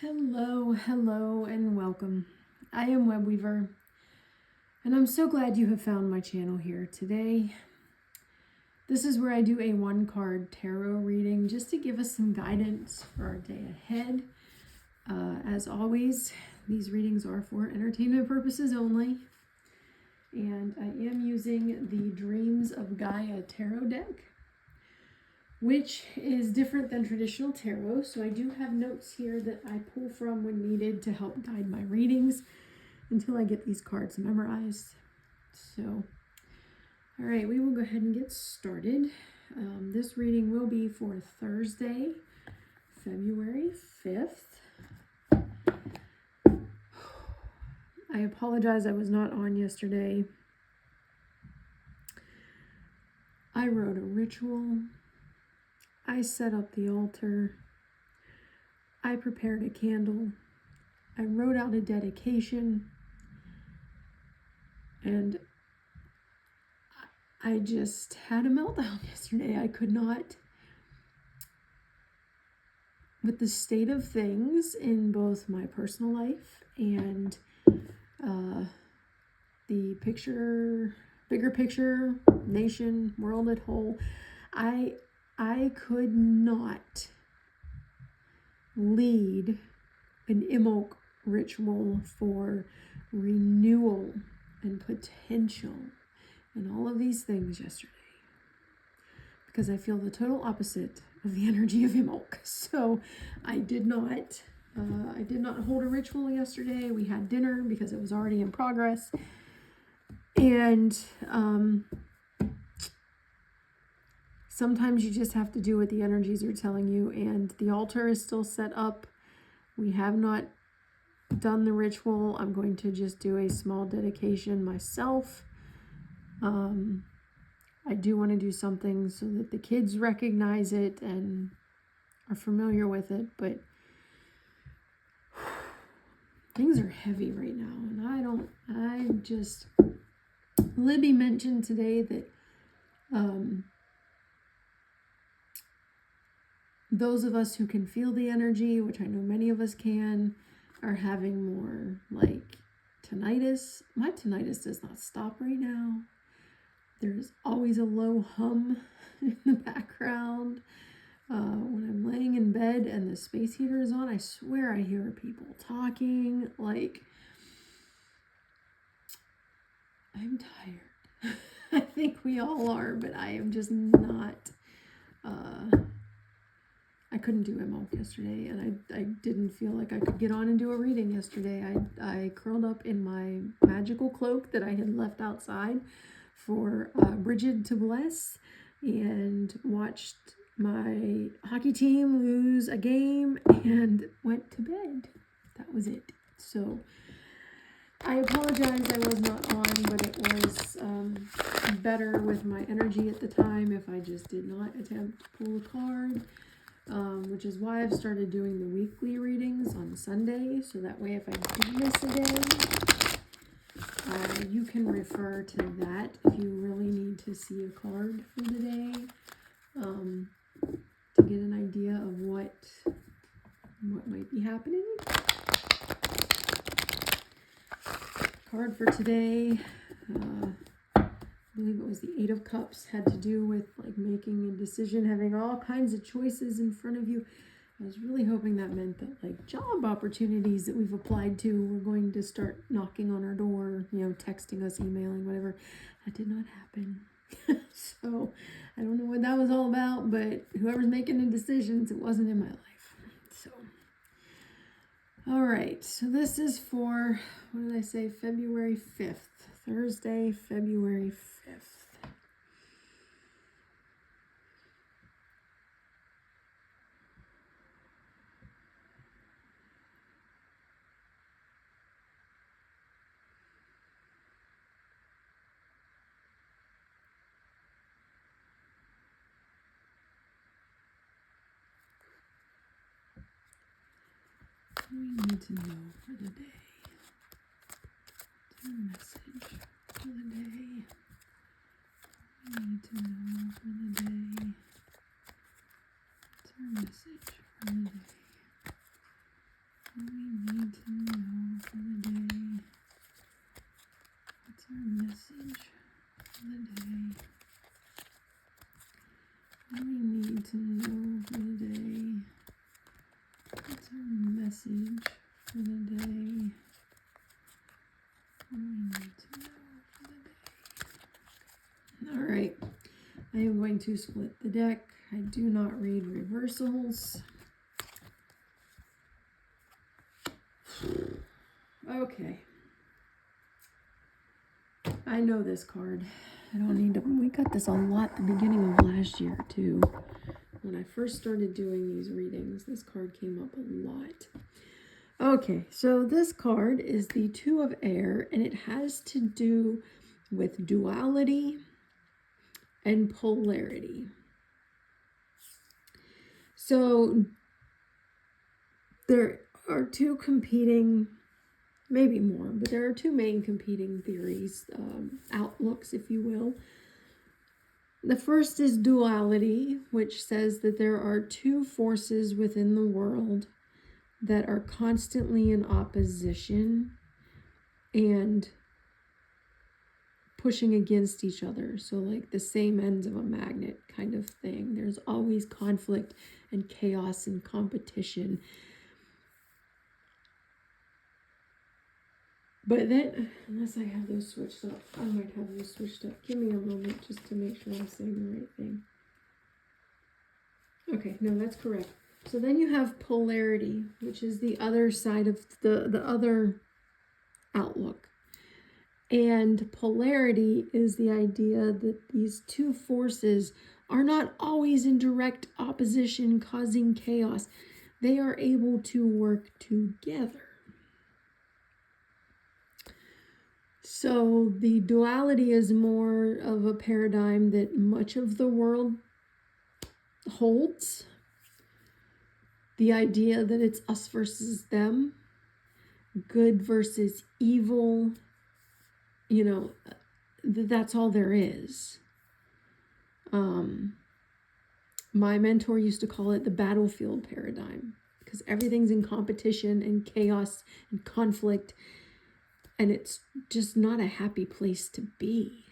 Hello, and welcome. I am Webweaver, and I'm so glad you have found my channel here today. This is where I do a one-card tarot reading just to give us some guidance for our day ahead. As always, these readings are for entertainment purposes only, and I am using the Dreams of Gaia tarot deck, which is different than traditional tarot. So I do have notes here that I pull from when needed to help guide my readings until I get these cards memorized. So, all right, we will go ahead and get started. This reading will be for Thursday, February 5th. I apologize I was not on yesterday. I wrote a ritual. I set up the altar. I prepared a candle. I wrote out a dedication. And I just had a meltdown yesterday. I could not, with the state of things in both my personal life and the bigger picture, nation, world at whole, I could not lead an Imbolc ritual for renewal and potential and all of these things yesterday, because I feel the total opposite of the energy of Imbolc. So I did not hold a ritual yesterday. We had dinner because it was already in progress, and sometimes you just have to do what the energies are telling you. And the altar is still set up. We have not done the ritual. I'm going to just do a small dedication myself. I do want to do something so that the kids recognize it and are familiar with it, but things are heavy right now, and Libby mentioned today that those of us who can feel the energy, which I know many of us can, are having more like tinnitus. My tinnitus does not stop right now. There's always a low hum in the background. When I'm laying in bed and the space heater is on, I swear I hear people talking. Like, I'm tired. I think we all are, but I am just not. I couldn't do Imbolc yesterday, and I didn't feel like I could get on and do a reading yesterday. I curled up in my magical cloak that I had left outside for Bridget to bless, and watched my hockey team lose a game and went to bed. That was it. So I apologize I was not on, but it was better with my energy at the time if I just did not attempt to pull a card, which is why I've started doing the weekly readings on Sunday, so that way if I do miss a day, you can refer to that if you really need to see a card for the day, to get an idea of what might be happening. Card for today, I believe it was the Eight of Cups, had to do with like making a decision, having all kinds of choices in front of you. I was really hoping that meant that like job opportunities that we've applied to were going to start knocking on our door, texting us, emailing, whatever. That did not happen. So I don't know what that was all about, but whoever's making the decisions, it wasn't in my life. So, all right. So this is for, what did I say? February 5th, Thursday, February 5th. We need to know for the day. What's our message for the day? We need to know for the day. What's our message for the day? message for the day. What do we need to know for the day? All right. I am going to split the deck. I do not read reversals. Okay. I know this card. I don't need to. We got this a lot at the beginning of last year, too. When I first started doing these readings, this card came up a lot. Okay, so this card is the Two of Air, and it has to do with duality and polarity. So there are two competing, maybe more, but there are two main competing theories, outlooks, if you will. The first is duality, which says that there are two forces within the world that are constantly in opposition and pushing against each other. So like the same ends of a magnet kind of thing. There's always conflict and chaos and competition. But then, unless I have those switched up, I might have those switched up. Give me a moment just to make sure I'm saying the right thing. Okay, no, that's correct. So then you have polarity, which is the other side of the other outlook. And polarity is the idea that these two forces are not always in direct opposition, causing chaos. They are able to work together. So the duality is more of a paradigm that much of the world holds. The idea that it's us versus them, good versus evil, you know, that's all there is. My mentor used to call it the battlefield paradigm, because everything's in competition and chaos and conflict, and it's just not a happy place to be.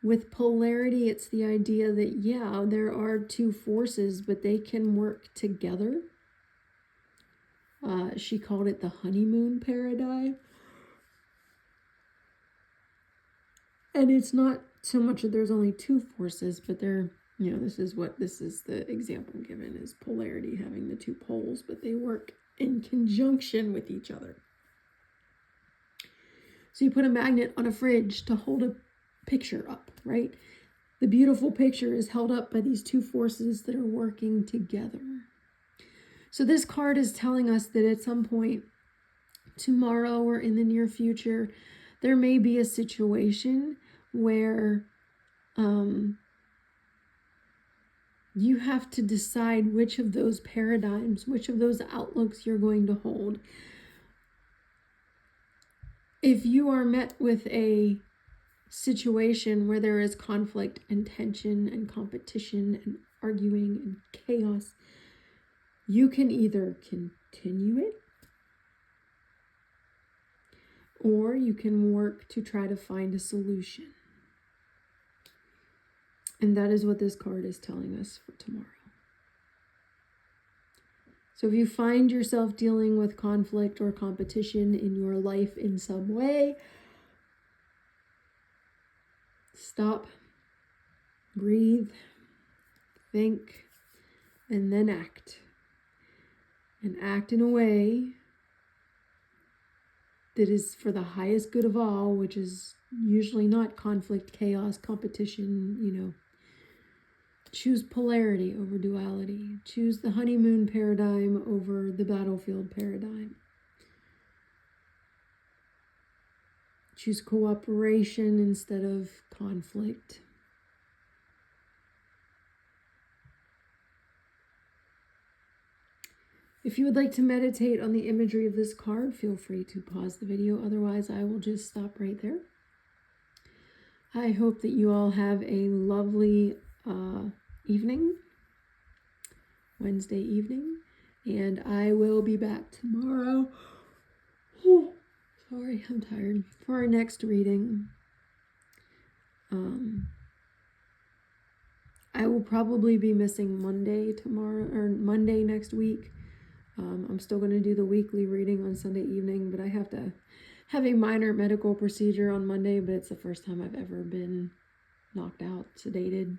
With polarity, it's the idea that, yeah, there are two forces, but they can work together. She called it the honeymoon paradigm. And it's not so much that there's only two forces, but they're, you know, this is the example given is polarity, having the two poles, but they work in conjunction with each other. So you put a magnet on a fridge to hold a picture up, right? The beautiful picture is held up by these two forces that are working together. So this card is telling us that at some point tomorrow or in the near future, there may be a situation where you have to decide which of those paradigms, which of those outlooks you're going to hold. If you are met with a situation where there is conflict and tension and competition and arguing and chaos, you can either continue it or you can work to try to find a solution. And that is what this card is telling us for tomorrow. So if you find yourself dealing with conflict or competition in your life in some way, stop, breathe, think, and then act. And act in a way that is for the highest good of all, which is usually not conflict, chaos, competition, you know. Choose polarity over duality. Choose the honeymoon paradigm over the battlefield paradigm. Choose cooperation instead of conflict. If you would like to meditate on the imagery of this card, feel free to pause the video. Otherwise, I will just stop right there. I hope that you all have a lovely evening, Wednesday evening, and I will be back tomorrow. Sorry, I'm tired. For our next reading, I will probably be missing Monday tomorrow, or Monday next week. I'm still going to do the weekly reading on Sunday evening, but I have to have a minor medical procedure on Monday, but it's the first time I've ever been knocked out, sedated,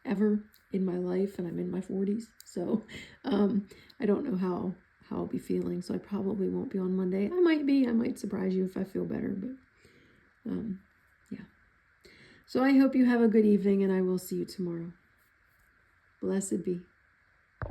ever in my life, and I'm in my 40s. So I don't know how I'll be feeling, so I probably won't be on Monday. I might surprise you if I feel better, but yeah. So I hope you have a good evening, and I will see you tomorrow. Blessed be.